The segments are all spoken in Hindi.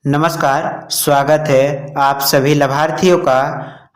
नमस्कार, स्वागत है आप सभी लाभार्थियों का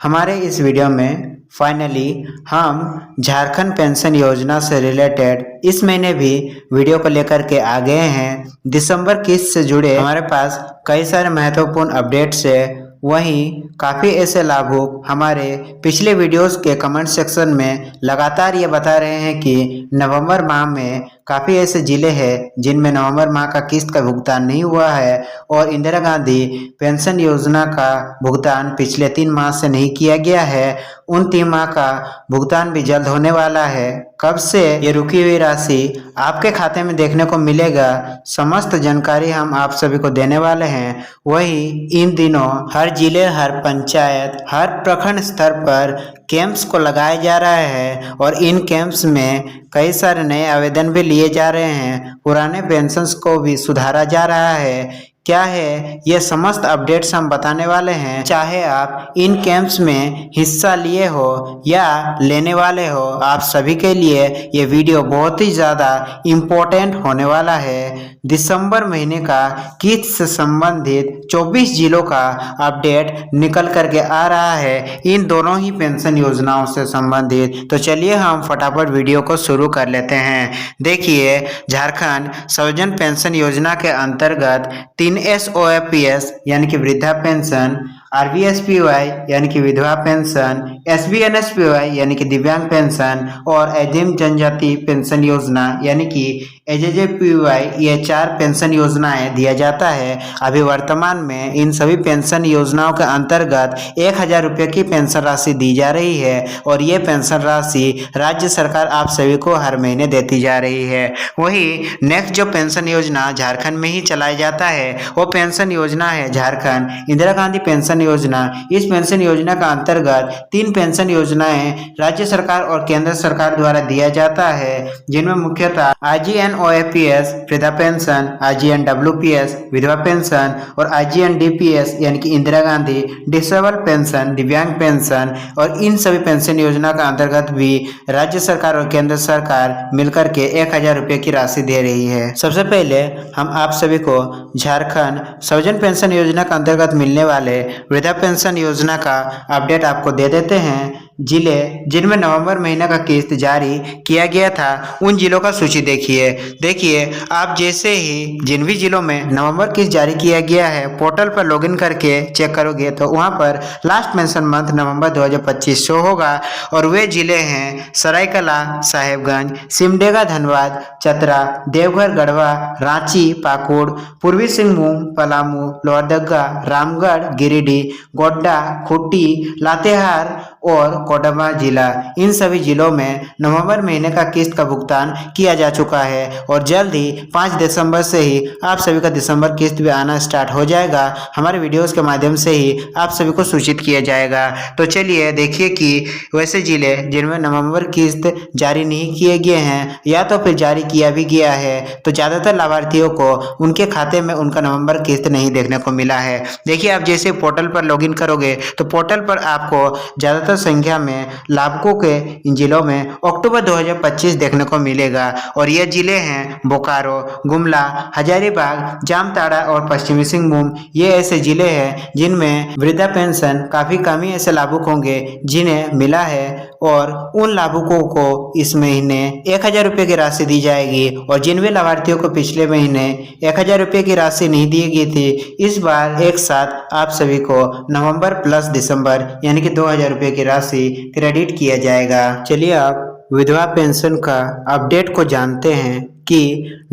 हमारे इस वीडियो में। फाइनली हम झारखंड पेंशन योजना से रिलेटेड इस महीने भी वीडियो को लेकर के आ गए हैं। दिसंबर किस्त से जुड़े हमारे पास कई सारे महत्वपूर्ण अपडेट्स है। वहीं काफ़ी ऐसे लाभुक हमारे पिछले वीडियोस के कमेंट सेक्शन में लगातार ये बता रहे हैं कि नवंबर माह में काफ़ी ऐसे ज़िले हैं जिनमें नवंबर माह का किस्त का भुगतान नहीं हुआ है और इंदिरा गांधी पेंशन योजना का भुगतान पिछले 3 माह से नहीं किया गया है। उन 3 माह का भुगतान भी जल्द होने वाला है। कब से ये रुकी हुई राशि आपके खाते में देखने को मिलेगा, समस्त जानकारी हम आप सभी को देने वाले हैं। वही इन दिनों हर जिले, हर पंचायत, हर प्रखंड स्तर पर कैंप्स को लगाया जा रहा है और इन कैंप्स में कई सारे नए आवेदन भी लिए जा रहे हैं। पुराने पेंशन्स को भी सुधारा जा रहा है। क्या है ये समस्त अपडेट्स हम बताने वाले हैं। चाहे आप इन कैंप्स में हिस्सा लिए हो या लेने वाले हो, आप सभी के लिए ये वीडियो बहुत ही ज़्यादा इम्पोर्टेंट होने वाला है। दिसंबर महीने का किस्त से संबंधित 24 जिलों का अपडेट निकल करके आ रहा है, इन दोनों ही पेंशन योजनाओं से संबंधित। तो चलिए हम फटाफट वीडियो को शुरू कर लेते हैं। देखिए, झारखंड सर्वजन पेंशन योजना के अंतर्गत 3 SOFPS यानी कि वृद्धा पेंशन, RVSPY यानी कि विधवा पेंशन, SBNSPY यानी कि दिव्यांग पेंशन और आदिम जनजाति पेंशन योजना यानी कि AJJPY, ये 4 पेंशन योजनाएं दिया जाता है। अभी वर्तमान में इन सभी पेंशन योजनाओं के अंतर्गत 1000 रुपये की पेंशन राशि दी जा रही है और ये पेंशन राशि राज्य सरकार आप सभी को हर महीने देती जा रही है। वही नेक्स्ट जो पेंशन योजना झारखंड में ही चलाया जाता है वो पेंशन योजना है झारखंड इंदिरा गांधी पेंशन योजना। इस पेंशन योजना का अंतर्गत 3 पेंशन योजनाएं राज्य सरकार और केंद्र सरकार द्वारा दिया जाता है, जिनमें मुख्यतः IGNOAPS वृद्धा पेंशन, IGNWPS विधवा पेंशन और IGNDPS यानी कि इंदिरा गांधी डिसेबल पेंशन दिव्यांग पेंशन। और इन सभी पेंशन योजना का अंतर्गत भी राज्य सरकार और केंद्र सरकार मिलकर के 1000 रुपये की राशि दे रही है। सबसे पहले हम आप सभी को झारखंड सर्वजन पेंशन योजना के अंतर्गत मिलने वाले वृद्धा पेंशन योजना का अपडेट आपको दे देते हैं। जिले जिनमें नवंबर महीने का किस्त जारी किया गया था, उन जिलों का सूची देखिए आप जैसे ही जिन भी जिलों में नवंबर किस्त जारी किया गया है पोर्टल पर लॉगिन करके चेक करोगे तो वहां पर लास्ट पेंशन मंथ नवंबर 2025 शो होगा और वे जिले हैं सरायकला, साहेबगंज, सिमडेगा, धनबाद, चतरा, देवघर, गढ़वा, रांची, पाकुड़, पूर्वी सिंहभूम, पलामू, लोहरदगा, रामगढ़, गिरिडीह, गोड्डा, खूंटी, लातेहार और कोडरमा जिला। इन सभी जिलों में नवंबर महीने का किस्त का भुगतान किया जा चुका है और जल्द ही 5 दिसंबर से ही आप सभी का दिसंबर किस्त भी आना स्टार्ट हो जाएगा। हमारे वीडियोस के माध्यम से ही आप सभी को सूचित किया जाएगा। तो चलिए देखिए कि वैसे जिले जिनमें नवंबर किस्त जारी नहीं किए गए हैं या तो फिर जारी किया भी गया है तो ज़्यादातर लाभार्थियों को उनके खाते में उनका नवंबर किस्त नहीं देखने को मिला है। देखिए, आप जैसे पोर्टल पर लॉगिन करोगे तो पोर्टल पर आपको ज़्यादातर संख्या में लाभुकों के इन जिलों में अक्टूबर 2025 देखने को मिलेगा और ये जिले हैं बोकारो, गुमला, हजारीबाग, जामताड़ा और पश्चिमी सिंहभूम। ये ऐसे जिले हैं जिनमें वृद्धा पेंशन काफ़ी कम ही ऐसे लाभुक होंगे जिन्हें मिला है और उन लाभुकों को इस महीने 1000 रुपये की राशि दी जाएगी। और जिन भी लाभार्थियों को पिछले महीने 1000 रुपये की राशि नहीं दी गई थी, इस बार एक साथ आप सभी को नवंबर प्लस दिसंबर यानी कि 2000 रुपये की राशि क्रेडिट किया जाएगा। चलिए आप विधवा पेंशन का अपडेट को जानते हैं कि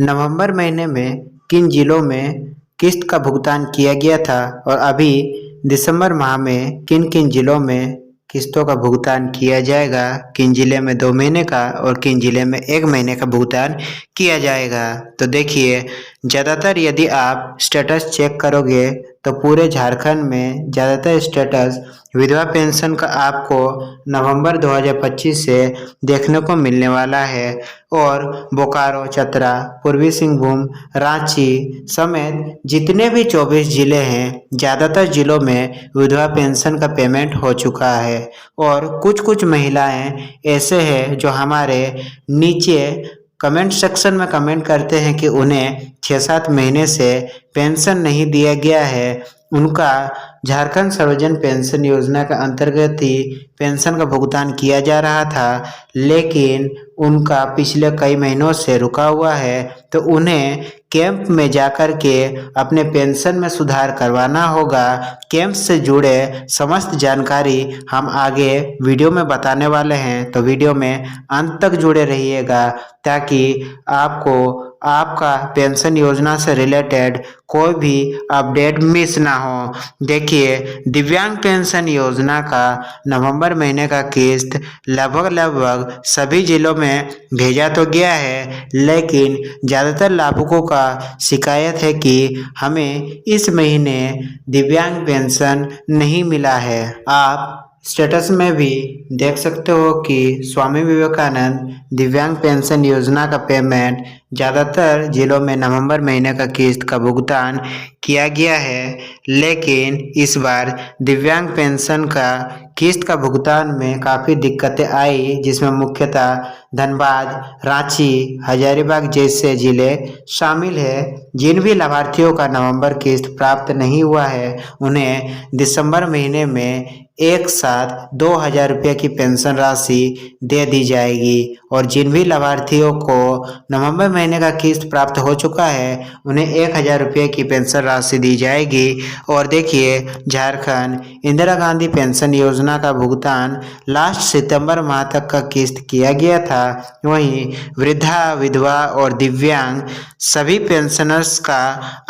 नवंबर महीने में किन जिलों में किस्त का भुगतान किया गया था और अभी दिसंबर माह में किन किन जिलों में किस्तों का भुगतान किया जाएगा, किन जिले में 2 महीने का और किन जिले में 1 महीने का भुगतान किया जाएगा। तो देखिए, ज़्यादातर यदि आप स्टेटस चेक करोगे तो पूरे झारखंड में ज़्यादातर स्टेटस विधवा पेंशन का आपको नवंबर 2025 से देखने को मिलने वाला है और बोकारो, चतरा, पूर्वी सिंहभूम, रांची समेत जितने भी 24 जिले हैं, ज़्यादातर जिलों में विधवा पेंशन का पेमेंट हो चुका है। और कुछ महिलाएं ऐसे हैं जो हमारे नीचे कमेंट सेक्शन में कमेंट करते हैं कि उन्हें 6-7 महीने से पेंशन नहीं दिया गया है, उनका झारखंड सर्वजन पेंशन योजना के अंतर्गत ही पेंशन का भुगतान किया जा रहा था, लेकिन उनका पिछले कई महीनों से रुका हुआ है, तो उन्हें कैंप में जाकर के अपने पेंशन में सुधार करवाना होगा। कैंप से जुड़े समस्त जानकारी हम आगे वीडियो में बताने वाले हैं, तो वीडियो में अंत तक जुड़े रहिएगा ताकि आपको आपका पेंशन योजना से रिलेटेड कोई भी अपडेट मिस ना हो। देखिए, दिव्यांग पेंशन योजना का नवंबर महीने का किस्त लगभग सभी जिलों में भेजा तो गया है, लेकिन ज़्यादातर लाभुकों का शिकायत है कि हमें इस महीने दिव्यांग पेंशन नहीं मिला है। आप स्टेटस में भी देख सकते हो कि स्वामी विवेकानंद दिव्यांग पेंशन योजना का पेमेंट ज़्यादातर जिलों में नवंबर महीने का किस्त का भुगतान किया गया है, लेकिन इस बार दिव्यांग पेंशन का किस्त का भुगतान में काफ़ी दिक्कतें आई, जिसमें मुख्यतः धनबाद, रांची, हजारीबाग जैसे ज़िले शामिल है। जिन भी लाभार्थियों का नवंबर किस्त प्राप्त नहीं हुआ है, उन्हें दिसंबर महीने में एक साथ 2,000 रुपये की पेंशन राशि दे दी जाएगी, और जिन भी लाभार्थियों को नवंबर महीने का किस्त प्राप्त हो चुका है, उन्हें 1,000 रुपये की पेंशन राशि दी जाएगी। और देखिए, झारखंड इंदिरा गांधी पेंशन योजना का भुगतान लास्ट सितंबर माह तक का किस्त किया गया था। वहीं वृद्धा, विधवा और दिव्यांग सभी पेंशनर्स का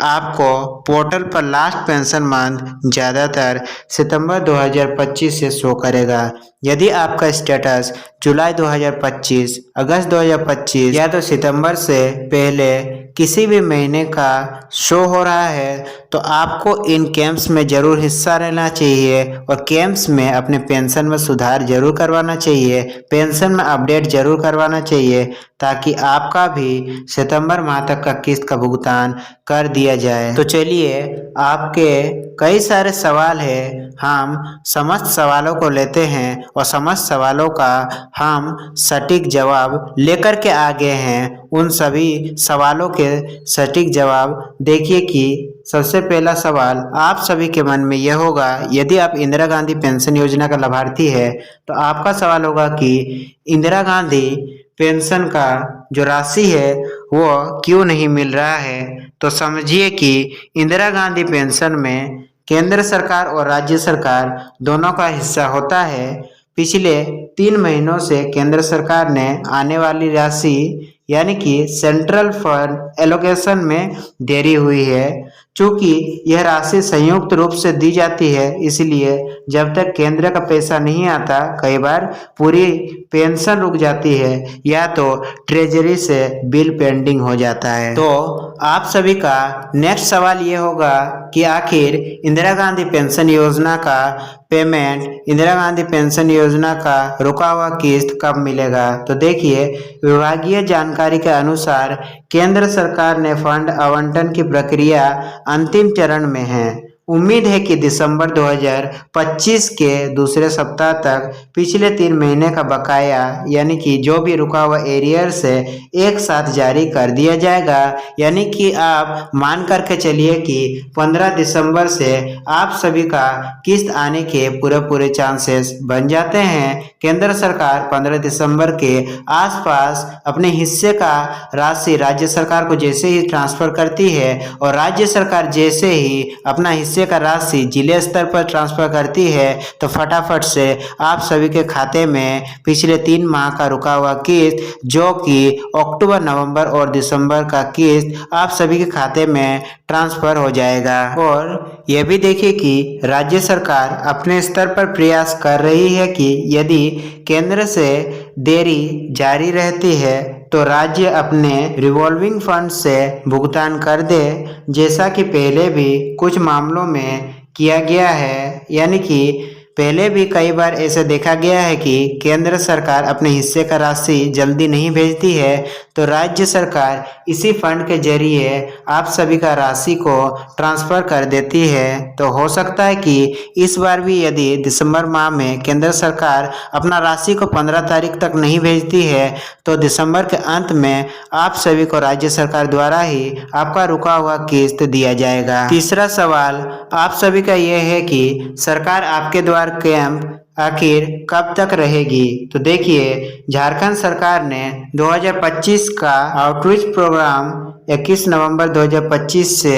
आपको पोर्टल पर लास्ट पेंशन मंथ ज़्यादातर सितंबर 2025 से शो करेगा। यदि आपका स्टेटस जुलाई 2025, अगस्त 2025 या तो सितंबर से पहले किसी भी महीने का शो हो रहा है, तो आपको इन कैंप्स में ज़रूर हिस्सा लेना चाहिए और कैंप्स में अपने पेंशन में सुधार जरूर करवाना चाहिए, पेंशन में अपडेट जरूर करवाना चाहिए, ताकि आपका भी सितंबर माह तक का किस्त का भुगतान कर दिया जाए। तो चलिए, आपके कई सारे सवाल है, हम समस्त सवालों को लेते हैं और समस्त सवालों का हम सटीक जवाब लेकर के आ गए हैं। उन सभी सवालों के सटीक जवाब देखिए कि सबसे पहला सवाल आप सभी के मन में यह होगा, यदि आप इंदिरा गांधी पेंशन योजना का लाभार्थी है, तो आपका सवाल होगा कि इंदिरा गांधी पेंशन का जो राशि है वो क्यों नहीं मिल रहा है। तो समझिए कि इंदिरा गांधी पेंशन में केंद्र सरकार और राज्य सरकार दोनों का हिस्सा होता है। पिछले 3 महीनों से केंद्र सरकार ने आने वाली राशि यानी कि सेंट्रल फंड एलोकेशन में देरी हुई है। चूँकि यह राशि संयुक्त रूप से दी जाती है, इसलिए जब तक केंद्र का पैसा नहीं आता, कई बार पूरी पेंशन रुक जाती है या तो ट्रेजरी से बिल पेंडिंग हो जाता है। तो आप सभी का नेक्स्ट सवाल ये होगा कि आखिर इंदिरा गांधी पेंशन योजना का पेमेंट, इंदिरा गांधी पेंशन योजना का रुका हुआ किस्त कब मिलेगा। तो देखिए, विभागीय जानकारी के अनुसार केंद्र सरकार ने फंड आवंटन की प्रक्रिया अंतिम चरण में है। उम्मीद है कि दिसंबर 2025 के दूसरे सप्ताह तक पिछले 3 महीने का बकाया यानी कि जो भी रुका हुआ एरियर्स है एक साथ जारी कर दिया जाएगा। यानी कि आप मान करके चलिए कि 15 दिसंबर से आप सभी का किस्त आने के पूरे चांसेस बन जाते हैं। केंद्र सरकार 15 दिसंबर के आसपास अपने हिस्से का राशि राज्य सरकार को जैसे ही ट्रांसफर करती है और राज्य सरकार जैसे ही अपना हिस्से का राशि जिले स्तर पर ट्रांसफर करती है, तो फटाफट से आप सभी के खाते में पिछले 3 माह का रुका हुआ किस्त जो कि अक्टूबर, नवंबर और दिसंबर का किस्त आप सभी के खाते में ट्रांसफर हो जाएगा। और यह भी देखिए कि राज्य सरकार अपने स्तर पर प्रयास कर रही है कि यदि केंद्र से देरी जारी रहती है तो राज्य अपने रिवॉल्विंग फंड से भुगतान कर दे, जैसा कि पहले भी कुछ मामलों में किया गया है। यानी कि पहले भी कई बार ऐसे देखा गया है कि केंद्र सरकार अपने हिस्से का राशि जल्दी नहीं भेजती है, तो राज्य सरकार इसी फंड के जरिए आप सभी का राशि को ट्रांसफर कर देती है। तो हो सकता है कि इस बार भी यदि दिसंबर माह में केंद्र सरकार अपना राशि को 15 तारीख तक नहीं भेजती है, तो दिसंबर के अंत में आप सभी को राज्य सरकार द्वारा ही आपका रुका हुआ किस्त दिया जाएगा। तीसरा सवाल आप सभी का यह है कि सरकार आपके द्वार कैंप आखिर कब तक रहेगी। तो देखिए, झारखंड सरकार ने 2025 का आउटरीच प्रोग्राम 21 नवंबर 2025 से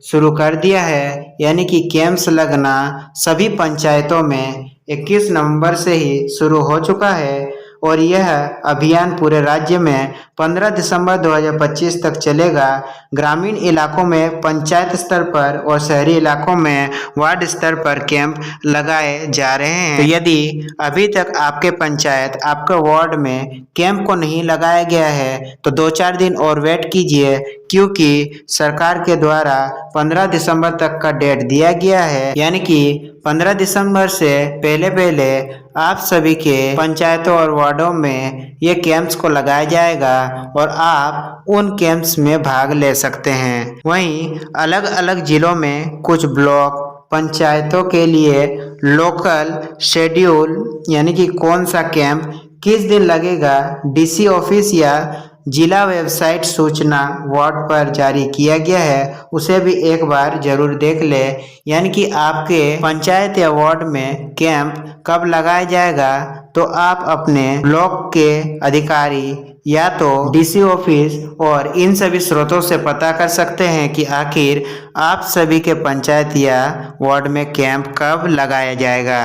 शुरू कर दिया है, यानी कि कैंप्स लगना सभी पंचायतों में 21 नवंबर से ही शुरू हो चुका है और यह अभियान पूरे राज्य में 15 दिसंबर 2025 तक चलेगा। ग्रामीण इलाकों में पंचायत स्तर पर और शहरी इलाकों में वार्ड स्तर पर कैंप लगाए जा रहे हैं। तो यदि अभी तक आपके पंचायत, आपके वार्ड में कैंप को नहीं लगाया गया है, तो 2-4 दिन और वेट कीजिए, क्योंकि सरकार के द्वारा 15 दिसंबर तक का डेट दिया गया है, यानी कि 15 दिसंबर से पहले पहले आप सभी के पंचायतों और वार्डों में ये कैंप्स को लगाया जाएगा और आप उन कैंप्स में भाग ले सकते हैं। वहीं अलग अलग जिलों में कुछ ब्लॉक पंचायतों के लिए लोकल शेड्यूल, यानी कि कौन सा कैंप किस दिन लगेगा, डीसी ऑफिस या जिला वेबसाइट सूचना वार्ड पर जारी किया गया है, उसे भी एक बार जरूर देख ले। यानी कि आपके पंचायत या वार्ड में कैंप कब लगाया जाएगा, तो आप अपने ब्लॉक के अधिकारी या तो डीसी ऑफिस और इन सभी स्रोतों से पता कर सकते हैं कि आखिर आप सभी के पंचायत या वार्ड में कैंप कब लगाया जाएगा।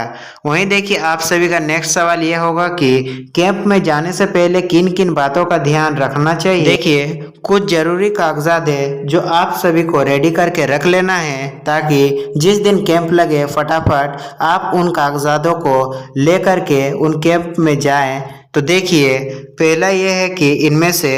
वहीं देखिए, आप सभी का नेक्स्ट सवाल यह होगा कि कैंप में जाने से पहले किन किन बातों का ध्यान रखना चाहिए। देखिए, कुछ जरूरी कागजात है जो आप सभी को रेडी करके रख लेना है, ताकि जिस दिन कैंप लगे फटाफट आप उन कागजातों को लेकर के उन कैंप में जाएं। तो देखिए, पहला यह है कि इनमें से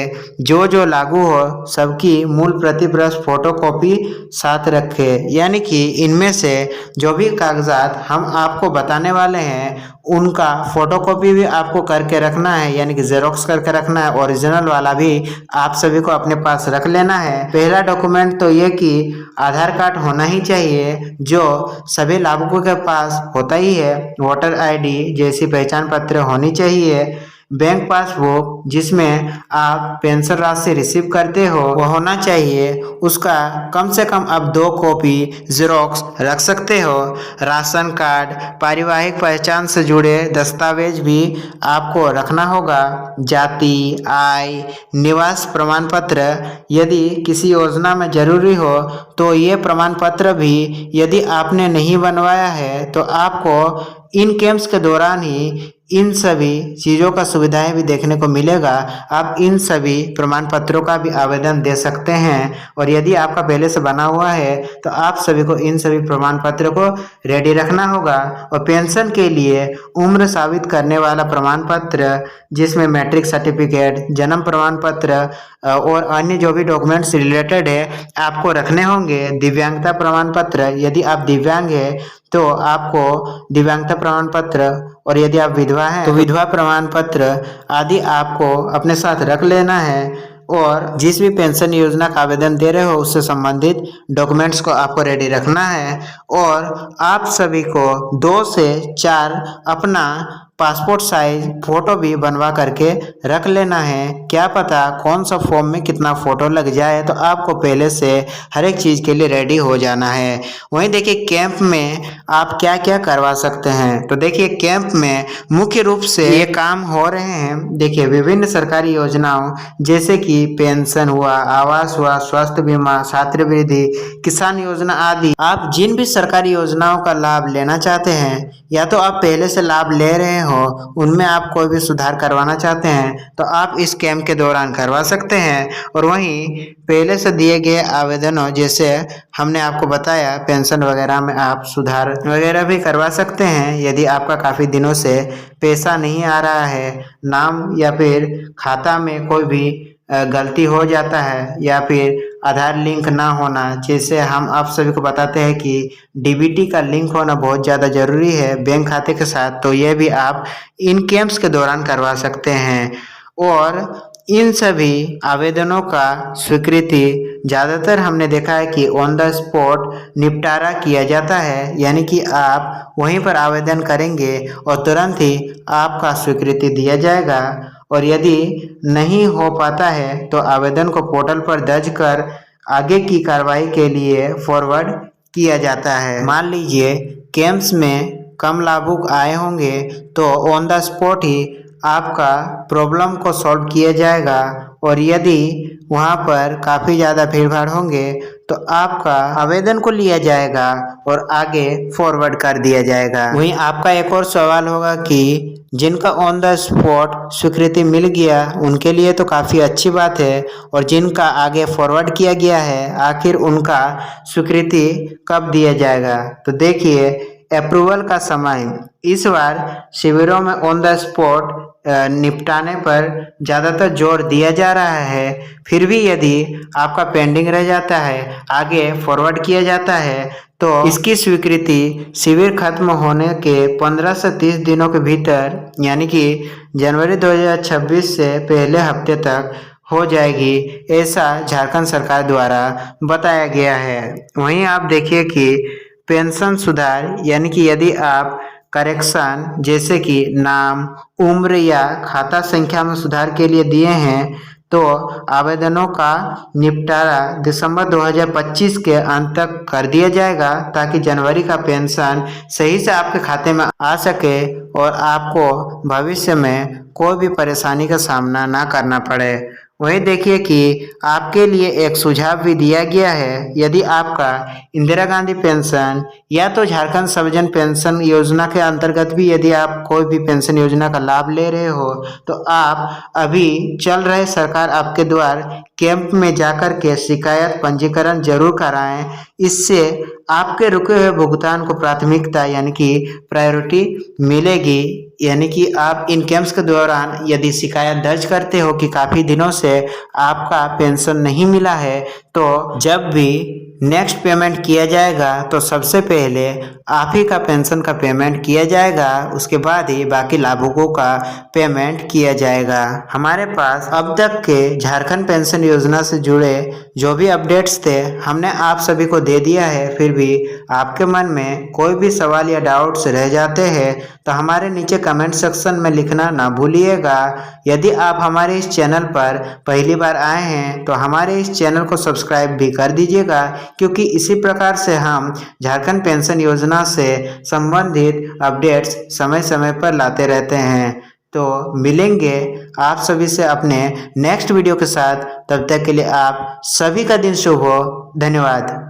जो जो लागू हो सबकी मूल प्रति प्लस फोटोकॉपी साथ रखें, यानी कि इनमें से जो भी कागजात हम आपको बताने वाले हैं उनका फोटोकॉपी भी आपको करके रखना है, यानी कि जेरोक्स करके रखना है। ओरिजिनल वाला भी आप सभी को अपने पास रख लेना है। पहला डॉक्यूमेंट तो ये कि आधार कार्ड होना ही चाहिए, जो सभी लाभुकों के पास होता ही है। वोटर आईडी जैसी पहचान पत्र होनी चाहिए। बैंक पासबुक जिसमें आप पेंशन राशि रिसीव करते हो वो होना चाहिए, उसका कम से कम आप 2 कॉपी जेरोक्स रख सकते हो। राशन कार्ड, पारिवारिक पहचान से जुड़े दस्तावेज भी आपको रखना होगा। जाति, आय, निवास प्रमाण पत्र यदि किसी योजना में जरूरी हो तो ये प्रमाण पत्र भी यदि आपने नहीं बनवाया है तो आपको इन कैंप्स के दौरान ही इन सभी चीज़ों का सुविधाएं भी देखने को मिलेगा। आप इन सभी प्रमाण पत्रों का भी आवेदन दे सकते हैं और यदि आपका पहले से बना हुआ है तो आप सभी को इन सभी प्रमाण पत्र को रेडी रखना होगा। और पेंशन के लिए उम्र साबित करने वाला प्रमाण पत्र, जिसमें मैट्रिक सर्टिफिकेट, जन्म प्रमाण पत्र और अन्य जो भी डॉक्यूमेंट्स रिलेटेड है आपको रखने होंगे। दिव्यांगता प्रमाण पत्र, यदि आप दिव्यांग है तो आपको दिव्यांगता प्रमाण पत्र, और यदि आप विधवा हैं तो विधवा प्रमाण पत्र आदि आपको अपने साथ रख लेना है। और जिस भी पेंशन योजना का आवेदन दे रहे हो उससे संबंधित डॉक्यूमेंट्स को आपको रेडी रखना है। और आप सभी को 2 से 4 अपना पासपोर्ट साइज फोटो भी बनवा करके रख लेना है। क्या पता कौन सा फॉर्म में कितना फोटो लग जाए, तो आपको पहले से हर एक चीज़ के लिए रेडी हो जाना है। वहीं देखिए, कैंप में आप क्या क्या करवा सकते हैं। तो देखिए, कैंप में मुख्य रूप से ये काम हो रहे हैं। देखिए, विभिन्न सरकारी योजनाओं जैसे कि पेंशन हुआ, आवास हुआ, स्वास्थ्य बीमा, छात्रवृत्ति, किसान योजना आदि, आप जिन भी सरकारी योजनाओं का लाभ लेना चाहते हैं या तो आप पहले से लाभ ले रहे हो, उनमें आप कोई भी सुधार करवाना चाहते हैं तो आप इस कैंप के दौरान करवा सकते हैं। और वहीं पहले से दिए गए आवेदनों, जैसे हमने आपको बताया पेंशन वगैरह में आप सुधार वगैरह भी करवा सकते हैं। यदि आपका काफ़ी दिनों से पैसा नहीं आ रहा है, नाम या फिर खाता में कोई भी गलती हो जाता है या फिर आधार लिंक ना होना, जैसे हम आप सभी को बताते हैं कि डीबीटी का लिंक होना बहुत ज़्यादा ज़रूरी है बैंक खाते के साथ, तो ये भी आप इन कैंप्स के दौरान करवा सकते हैं। और इन सभी आवेदनों का स्वीकृति ज़्यादातर हमने देखा है कि ऑन द स्पॉट निपटारा किया जाता है, यानी कि आप वहीं पर आवेदन करेंगे और तुरंत ही आपका स्वीकृति दिया जाएगा। और यदि नहीं हो पाता है तो आवेदन को पोर्टल पर दर्ज कर आगे की कार्रवाई के लिए फॉरवर्ड किया जाता है। मान लीजिए कैंप्स में कम लाभुक आए होंगे तो ऑन द स्पॉट ही आपका प्रॉब्लम को सॉल्व किया जाएगा, और यदि वहाँ पर काफ़ी ज़्यादा भीड़ भाड़ होंगे तो आपका आवेदन को लिया जाएगा और आगे फॉरवर्ड कर दिया जाएगा। वहीं आपका एक और सवाल होगा कि जिनका ऑन द स्पॉट स्वीकृति मिल गया उनके लिए तो काफ़ी अच्छी बात है, और जिनका आगे फॉरवर्ड किया गया है आखिर उनका स्वीकृति कब दिया जाएगा। तो देखिए अप्रूवल का समय इस बार शिविरों में ऑन द स्पॉट निपटाने पर ज़्यादातर जोर दिया जा रहा है। फिर भी यदि आपका पेंडिंग रह जाता है, आगे फॉरवर्ड किया जाता है, तो इसकी स्वीकृति शिविर खत्म होने के 15 से 30 दिनों के भीतर, यानी कि जनवरी 2026 से पहले हफ्ते तक हो जाएगी, ऐसा झारखंड सरकार द्वारा बताया गया है। वहीं आप देखिए कि पेंशन सुधार, यानी कि यदि आप करेक्शन जैसे कि नाम, उम्र या खाता संख्या में सुधार के लिए दिए हैं तो आवेदनों का निपटारा दिसंबर 2025 के अंत तक कर दिया जाएगा, ताकि जनवरी का पेंशन सही से आपके खाते में आ सके और आपको भविष्य में कोई भी परेशानी का सामना ना करना पड़े। वहीं देखिए कि आपके लिए एक सुझाव भी दिया गया है। यदि आपका इंदिरा गांधी पेंशन या तो झारखंड सर्वजन पेंशन योजना के अंतर्गत भी यदि आप कोई भी पेंशन योजना का लाभ ले रहे हो तो आप अभी चल रहे सरकार आपके द्वार कैंप में जाकर के शिकायत पंजीकरण जरूर कराएं। इससे आपके रुके हुए भुगतान को प्राथमिकता यानी कि प्रायोरिटी मिलेगी। यानी कि आप इन कैंप्स के दौरान यदि शिकायत दर्ज करते हो कि काफ़ी दिनों से आपका पेंशन नहीं मिला है, तो जब भी नेक्स्ट पेमेंट किया जाएगा तो सबसे पहले आप ही का पेंशन का पेमेंट किया जाएगा, उसके बाद ही बाकी लाभुकों का पेमेंट किया जाएगा। हमारे पास अब तक के झारखंड पेंशन योजना से जुड़े जो भी अपडेट्स थे हमने आप सभी को दे दिया है। फिर भी आपके मन में कोई भी सवाल या डाउट्स रह जाते हैं तो हमारे नीचे कमेंट सेक्शन में लिखना ना भूलिएगा। यदि आप हमारे इस चैनल पर पहली बार आए हैं तो हमारे इस चैनल को सब्सक्राइब भी कर दीजिएगा, क्योंकि इसी प्रकार से हम झारखंड पेंशन योजना से संबंधित अपडेट्स समय समय पर लाते रहते हैं। तो मिलेंगे आप सभी से अपने नेक्स्ट वीडियो के साथ, तब तक के लिए आप सभी का दिन शुभ हो। धन्यवाद।